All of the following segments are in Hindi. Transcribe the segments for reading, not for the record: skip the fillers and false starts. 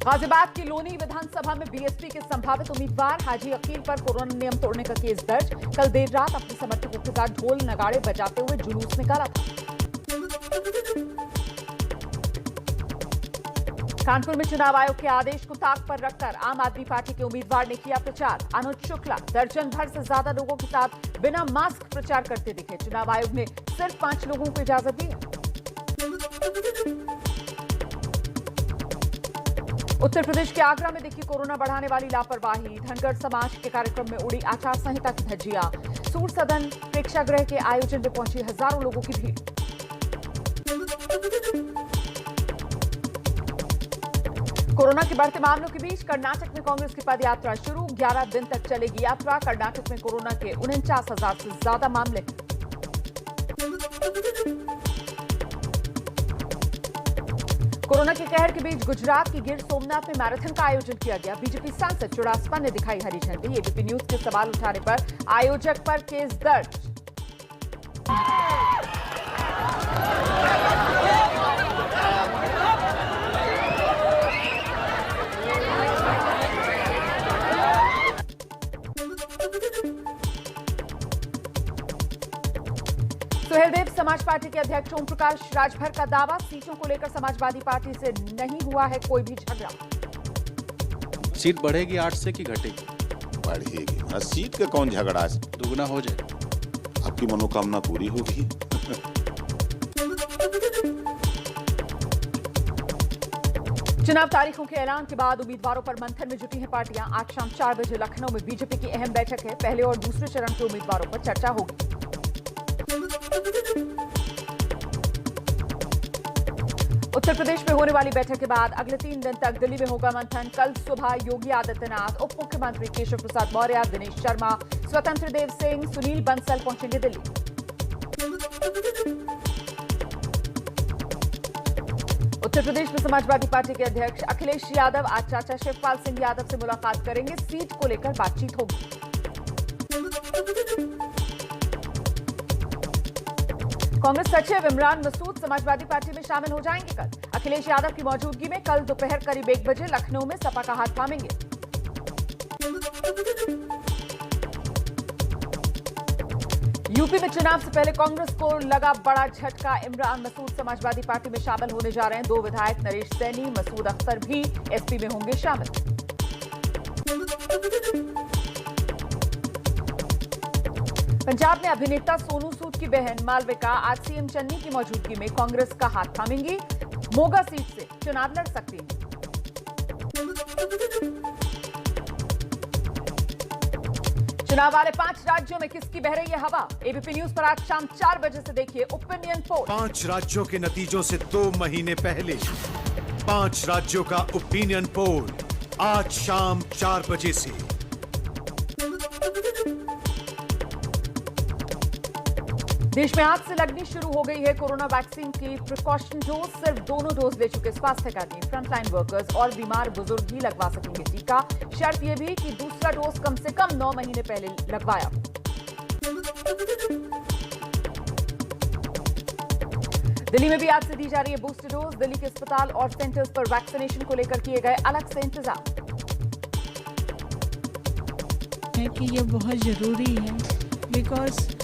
गाजियाबाद की लोनी विधानसभा में बीएसपी के संभावित उम्मीदवार हाजी अकील पर कोरोना नियम तोड़ने का केस दर्ज। कल देर रात अपने समर्थकों के साथ ढोल नगाड़े बजाते हुए जुलूस निकाला था। कानपुर में चुनाव आयोग के आदेश को ताक पर रखकर आम आदमी पार्टी के उम्मीदवार ने किया प्रचार। अनुज शुक्ला दर्जन भर से ज्यादा लोगों के साथ बिना मास्क प्रचार करते दिखे। चुनाव आयोग ने सिर्फ 5 लोगों को इजाजत दी है। उत्तर प्रदेश के आगरा में दिखी कोरोना बढ़ाने वाली लापरवाही। धनगर समाज के कार्यक्रम में उड़ी आचार संहिता की धज्जियां। सूर सदन प्रेक्षागृह के आयोजन में पहुंची हजारों लोगों की भीड़। कोरोना के बढ़ते मामलों के बीच कर्नाटक में कांग्रेस की पदयात्रा शुरू। 11 दिन तक चलेगी यात्रा। कर्नाटक में कोरोना के 49,000 से ज्यादा मामले। कोरोना के कहर के बीच गुजरात के गिर सोमनाथ में मैराथन का आयोजन किया गया। बीजेपी सांसद चुड़ासपा ने दिखाई हरी झंडी। एबीपी न्यूज के सवाल उठाने पर आयोजक पर केस दर्ज। सुहेलदेव समाज पार्टी के अध्यक्ष ओम प्रकाश राजभर का दावा। सीटों को लेकर समाजवादी पार्टी से नहीं हुआ है कोई भी झगड़ा। सीट बढ़ेगी 8 से कि घटेगी? बढ़ेगी। सीट का कौन झगड़ा है? दुगना हो जाए। आपकी मनोकामना पूरी होगी। चुनाव तारीखों के ऐलान के बाद उम्मीदवारों पर मंथन में जुटी हैं पार्टियां। आज शाम 4 बजे लखनऊ में बीजेपी की अहम बैठक है। पहले और दूसरे चरण के उम्मीदवारों पर चर्चा होगी। उत्तर प्रदेश में होने वाली बैठक के बाद अगले 3 दिन तक दिल्ली में होगा मंथन। कल सुबह योगी आदित्यनाथ, उप मुख्यमंत्री केशव प्रसाद मौर्य, दिनेश शर्मा, स्वतंत्र देव सिंह, सुनील बंसल पहुंचेंगे दिल्ली। उत्तर प्रदेश में समाजवादी पार्टी के अध्यक्ष अखिलेश यादव आज चाचा शिवपाल सिंह यादव से मुलाकात करेंगे। सीट को लेकर बातचीत होगी। कांग्रेस सचिव इमरान मसूद समाजवादी पार्टी में शामिल हो जाएंगे। कल अखिलेश यादव की मौजूदगी में कल दोपहर करीब 1 बजे लखनऊ में सपा का हाथ थामेंगे। यूपी में चुनाव से पहले कांग्रेस को लगा बड़ा झटका। इमरान मसूद समाजवादी पार्टी में शामिल होने जा रहे हैं। 2 विधायक नरेश सैनी, मसूद अख्तर भी एसपी में होंगे शामिल। पंजाब में अभिनेता सोनू सूद की बहन मालविका आज सीएम चन्नी की मौजूदगी में कांग्रेस का हाथ थामेंगी। मोगा सीट से चुनाव लड़ सकती हैं। चुनाव वाले 5 राज्यों में किसकी बह रही है हवा? एबीपी न्यूज पर आज शाम 4 बजे से देखिए ओपिनियन पोल। 5 राज्यों के नतीजों से 2 महीने पहले 5 राज्यों का ओपिनियन पोल आज शाम 4 बजे से। देश में आज से लगनी शुरू हो गई है कोरोना वैक्सीन की प्रिकॉशन डोज। सिर्फ दोनों डोज ले चुके स्वास्थ्यकर्मी, फ्रंटलाइन वर्कर्स और बीमार बुजुर्ग ही लगवा सकेंगे टीका। शर्त यह भी कि दूसरा डोज कम से कम 9 महीने पहले लगवाया। दिल्ली में भी आज से दी जा रही है बूस्टर डोज। दिल्ली के अस्पताल और सेंटर्स पर वैक्सीनेशन को लेकर किए गए अलग से इंतजाम। कि ये बहुत जरूरी है बिकॉज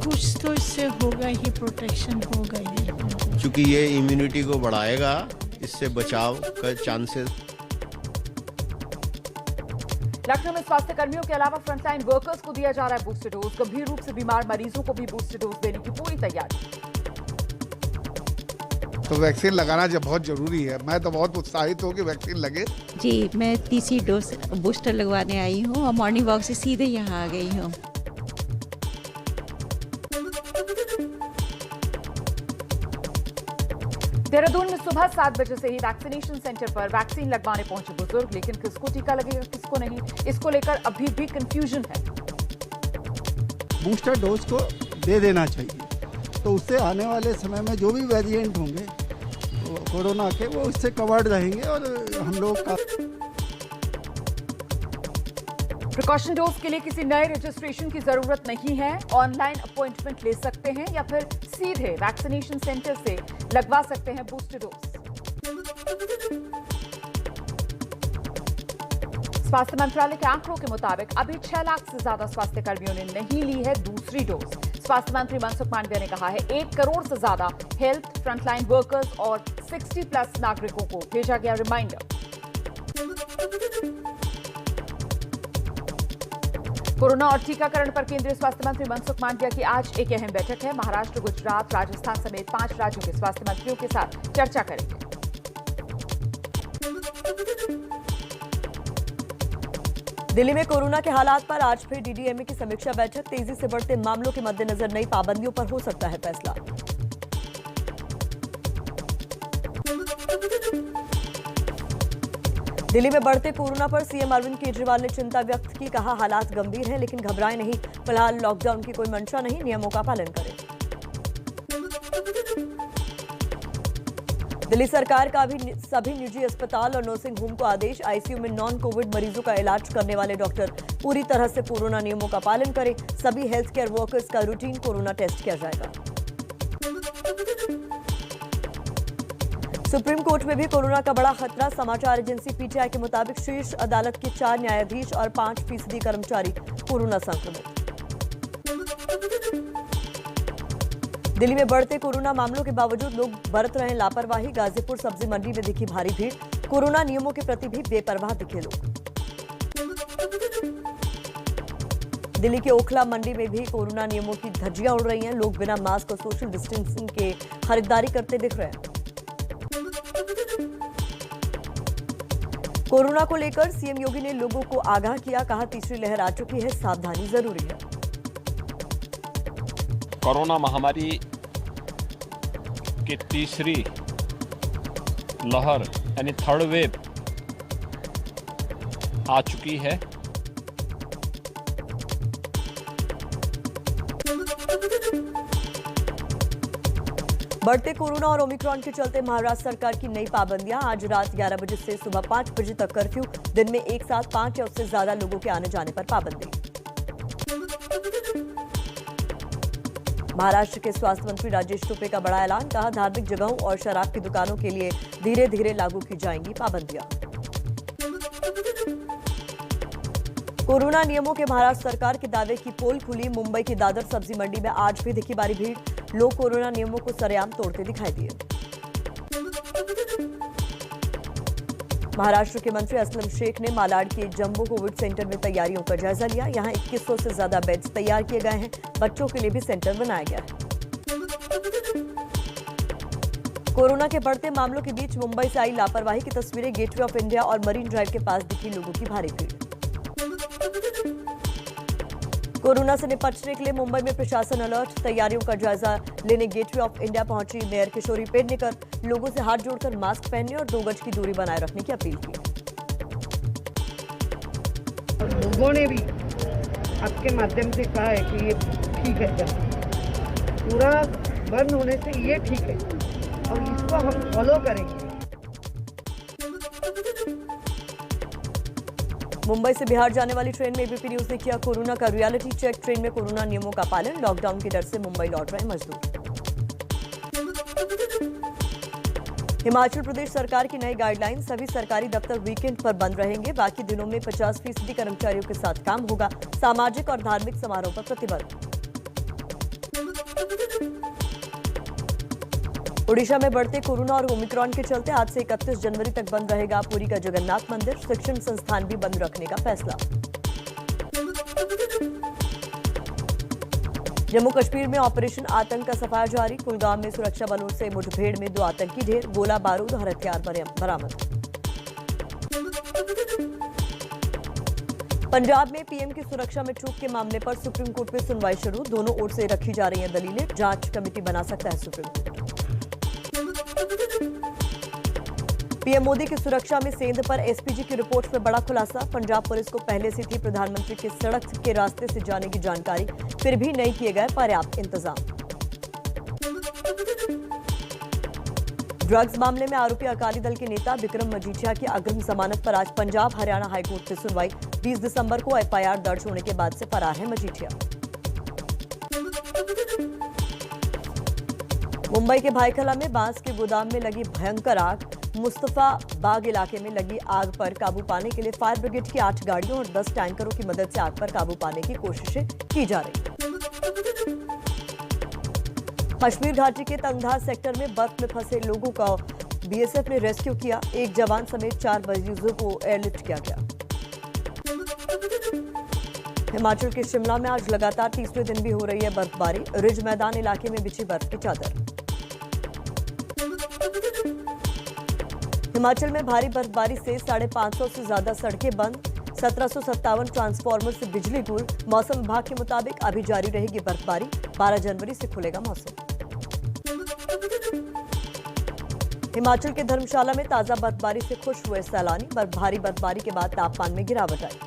कुछ तो इससे होगा ही, प्रोटेक्शन होगा ही, क्योंकि ये इम्यूनिटी को बढ़ाएगा, इससे बचाव का चांसेस। लखनऊ में स्वास्थ्य कर्मियों के अलावा फ्रंटलाइन वर्कर्स को दिया जा रहा है बूस्टर डोज। गंभीर रूप से बीमार मरीजों को भी बूस्टर डोज देने की पूरी तैयारी। तो वैक्सीन लगाना जब बहुत जरूरी है। मैं तो बहुत उत्साहित हूँ कि वैक्सीन लगे। जी, मैं तीसरी डोज बूस्टर लगवाने आई हूँ और मॉर्निंग वॉक से सीधे यहाँ आ गई हूँ। देहरादून में सुबह 7 बजे से ही वैक्सीनेशन सेंटर पर वैक्सीन लगवाने पहुंचे बुजुर्ग, लेकिन किसको टीका लगेगा किसको नहीं, इसको लेकर अभी भी कंफ्यूजन है। बूस्टर डोज को दे देना चाहिए, तो उससे आने वाले समय में जो भी वेरिएंट होंगे कोरोना के, वो उससे कवर्ड रहेंगे और हम लोग का। प्रिकॉशन डोज के लिए किसी नए रजिस्ट्रेशन की जरूरत नहीं है। ऑनलाइन अपॉइंटमेंट ले सकते हैं या फिर सीधे वैक्सीनेशन सेंटर से लगवा सकते हैं बूस्टर डोज। स्वास्थ्य मंत्रालय के आंकड़ों के मुताबिक अभी 6 लाख से ज्यादा स्वास्थ्य कर्मियों ने नहीं ली है दूसरी डोज। स्वास्थ्य मंत्री मनसुख मांडविया ने कहा है 1 करोड़ से ज्यादा हेल्थ फ्रंटलाइन वर्कर्स और 60+ नागरिकों को भेजा गया रिमाइंडर। कोरोना और टीकाकरण पर केंद्रीय स्वास्थ्य मंत्री मनसुख मांडविया की आज एक अहम बैठक है। महाराष्ट्र, गुजरात, राजस्थान समेत 5 राज्यों के स्वास्थ्य मंत्रियों के साथ चर्चा करेंगे। दिल्ली में कोरोना के हालात पर आज फिर डीडीएमए की समीक्षा बैठक। तेजी से बढ़ते मामलों के मद्देनजर नई पाबंदियों पर हो सकता है फैसला। दिल्ली में बढ़ते कोरोना पर सीएम अरविंद केजरीवाल ने चिंता व्यक्त की। कहा हालात गंभीर हैं लेकिन घबराएं नहीं, फिलहाल लॉकडाउन की कोई मंशा नहीं, नियमों का पालन करें। दिल्ली सरकार का भी सभी निजी अस्पताल और नर्सिंग होम को आदेश, आईसीयू में नॉन कोविड मरीजों का इलाज करने वाले डॉक्टर पूरी तरह से कोरोना नियमों का पालन करें। सभी हेल्थ केयर वर्कर्स का रूटीन कोरोना टेस्ट किया जाएगा। सुप्रीम कोर्ट में भी कोरोना का बड़ा खतरा। समाचार एजेंसी पीटीआई के मुताबिक शीर्ष अदालत के 4 न्यायाधीश और 5% कर्मचारी कोरोना संक्रमित। दिल्ली में बढ़ते कोरोना मामलों के बावजूद लोग बरत रहे लापरवाही। गाजीपुर सब्जी मंडी में दिखी भारी भीड़, कोरोना नियमों के प्रति भी बेपरवाह दिखे लोग। दिल्ली के ओखला मंडी में भी कोरोना नियमों की धज्जियां उड़ रही हैं। लोग बिना मास्क और सोशल डिस्टेंसिंग के खरीदारी करते दिख रहे हैं। कोरोना को लेकर सीएम योगी ने लोगों को आगाह किया। कहा तीसरी लहर आ चुकी है, सावधानी जरूरी है। कोरोना महामारी की तीसरी लहर यानी थर्ड वेव आ चुकी है। बढ़ते कोरोना और ओमिक्रॉन के चलते महाराष्ट्र सरकार की नई पाबंदियां। आज रात 11 बजे से सुबह 5 बजे तक कर्फ्यू। दिन में एक साथ 5 या उससे ज्यादा लोगों के आने जाने पर पाबंदी। महाराष्ट्र के स्वास्थ्य मंत्री राजेश टोपे का बड़ा ऐलान। कहा धार्मिक जगहों और शराब की दुकानों के लिए धीरे धीरे लागू की जाएंगी पाबंदियां। कोरोना नियमों के महाराष्ट्र सरकार के दावे की पोल खुली। मुंबई की दादर सब्जी मंडी में आज भी दिखी भारी भीड़। लोग कोरोना नियमों को सरेआम तोड़ते दिखाई दिए। महाराष्ट्र के मंत्री असलम शेख ने मालाड के जंबो कोविड सेंटर में तैयारियों का जायजा लिया। यहां 2100 से ज्यादा बेड्स तैयार किए गए हैं। बच्चों के लिए भी सेंटर बनाया गया है। कोरोना के बढ़ते मामलों के बीच मुंबई से आई लापरवाही की तस्वीरें। गेटवे ऑफ इंडिया और मरीन ड्राइव के पास दिखी लोगों की भारी भीड़। कोरोना से निपटने के लिए मुंबई में प्रशासन अलर्ट। तैयारियों का जायजा लेने गेटवे ऑफ इंडिया पहुंची मेयर किशोरी पेडनेकर। लोगों से हाथ जोड़कर मास्क पहनने और 2 गज की दूरी बनाए रखने की अपील की। लोगों ने भी आपके माध्यम से कहा है कि ये ठीक है, पूरा बंद होने से ये ठीक है और इसको हम फॉलो करेंगे। मुंबई से बिहार जाने वाली ट्रेन में एबीपी न्यूज ने किया कोरोना का रियलिटी चेक। ट्रेन में कोरोना नियमों का पालन। लॉकडाउन के डर से मुंबई लौट रहे मजदूर। हिमाचल प्रदेश सरकार की नई गाइडलाइन। सभी सरकारी दफ्तर वीकेंड पर बंद रहेंगे। बाकी दिनों में 50% कर्मचारियों के साथ काम होगा। सामाजिक और धार्मिक समारोह पर प्रतिबंध। ओडिशा में बढ़ते कोरोना और ओमिक्रॉन के चलते आज से 31 जनवरी तक बंद रहेगा पुरी का जगन्नाथ मंदिर। शिक्षण संस्थान भी बंद रखने का फैसला। जम्मू कश्मीर में ऑपरेशन आतंक का सफाया जारी। कुलगाम में सुरक्षा बलों से मुठभेड़ में 2 आतंकी ढेर। गोला बारूद और हथियार बरामद। पंजाब में पीएम की सुरक्षा में चूक के मामले पर सुप्रीम कोर्ट में सुनवाई शुरू। दोनों ओर से रखी जा रही हैं दलीलें। जांच कमेटी बना सकता है सुप्रीम कोर्ट। पीएम मोदी की सुरक्षा में सेंध पर एसपीजी की रिपोर्ट में बड़ा खुलासा। पंजाब पुलिस को पहले से थी प्रधानमंत्री के सड़क के रास्ते से जाने की जानकारी, फिर भी नहीं किए गए पर्याप्त इंतजाम। ड्रग्स मामले में आरोपी अकाली दल के नेता विक्रम मजीठिया की अग्रिम जमानत पर आज पंजाब हरियाणा हाईकोर्ट में सुनवाई। 20 दिसंबर को एफआईआर दर्ज होने के बाद से फरार है मजीठिया। मुंबई के भाईखला में बांस के गोदाम में लगी भयंकर आग। मुस्तफा बाग इलाके में लगी आग पर काबू पाने के लिए फायर ब्रिगेड की 8 गाड़ियों और 10 टैंकरों की मदद से आग पर काबू पाने की कोशिशें की जा रही हैं। कश्मीर घाटी के तंगधार सेक्टर में बर्फ में फंसे लोगों का बीएसएफ ने रेस्क्यू किया। एक जवान समेत 4 मरीजों को एयरलिफ्ट किया गया। हिमाचल के शिमला में आज लगातार तीसरे दिन भी हो रही है बर्फबारी। रिज मैदान इलाके में बिछी बर्फ की चादर। हिमाचल में भारी बर्फबारी से 550 से ज्यादा सड़कें बंद। 1757 ट्रांसफार्मर से बिजली गुल। मौसम विभाग के मुताबिक अभी जारी रहेगी बर्फबारी। 12 जनवरी से खुलेगा मौसम। हिमाचल के धर्मशाला में ताजा बर्फबारी से खुश हुए सैलानी। भारी बर्फबारी के बाद तापमान में गिरावट आई।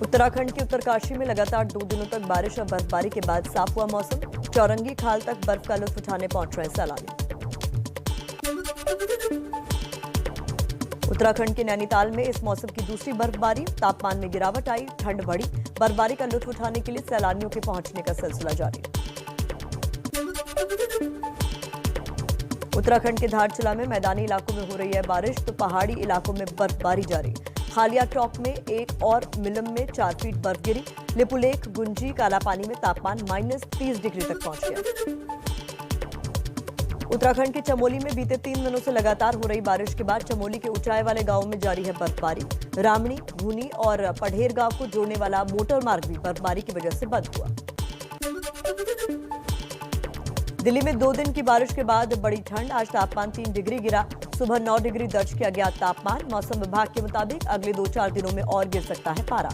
उत्तराखंड के उत्तरकाशी में लगातार 2 दिनों तक बारिश और बर्फबारी के बाद साफ हुआ मौसम। चौरंगी खाल तक बर्फ का लुत्फ उठाने पहुंच रहे सैलानी। उत्तराखंड के नैनीताल में इस मौसम की दूसरी बर्फबारी। तापमान में गिरावट आई, ठंड बढ़ी। बर्फबारी का लुत्फ उठाने के लिए सैलानियों के पहुंचने का सिलसिला जारी। उत्तराखंड के धारचूला में मैदानी इलाकों में हो रही है बारिश तो पहाड़ी इलाकों में बर्फबारी जारी। खालिया टॉप में 1 और मिलम में 4 फीट बर्फ गिरी। लिपुलेख, गुंजी, कालापानी में तापमान -30 डिग्री तक पहुंच गया। उत्तराखंड के चमोली में बीते 3 दिनों से लगातार हो रही बारिश के बाद चमोली के ऊंचाई वाले गांवों में जारी है बर्फबारी। रामणी, भूनी और पढ़ेर गांव को जोड़ने वाला मोटर मार्ग भी बर्फबारी की वजह से बंद हुआ। दिल्ली में 2 दिन की बारिश के बाद बड़ी ठंड। आज तापमान 3 डिग्री गिरा। सुबह 9 डिग्री दर्ज किया गया तापमान। मौसम विभाग के मुताबिक अगले 2-4 दिनों में और गिर सकता है पारा।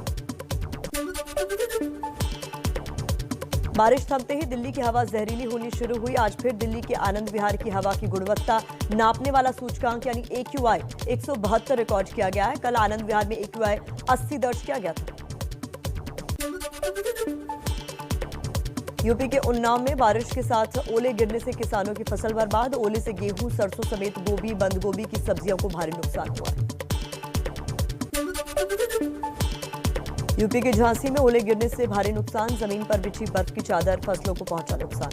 बारिश थमते ही दिल्ली की हवा जहरीली होनी शुरू हुई। आज फिर दिल्ली के आनंद विहार की हवा की गुणवत्ता नापने वाला सूचकांक यानी AQI 172 रिकॉर्ड किया गया है। कल आनंद विहार में AQI 80 दर्ज किया गया था। यूपी के उन्नाव में बारिश के साथ ओले गिरने से किसानों की फसल बर्बाद। ओले से गेहूं, सरसों समेत गोभी, बंद गोभी की सब्जियों को भारी नुकसान हुआ है। यूपी के झांसी में ओले गिरने से भारी नुकसान। जमीन पर बिछी बर्फ की चादर, फसलों को पहुंचा नुकसान।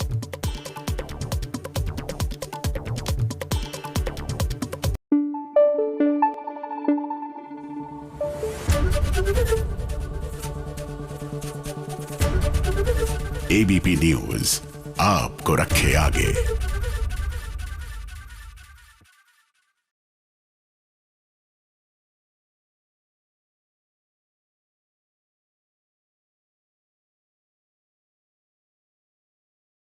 ABP न्यूज आपको रखे आगे।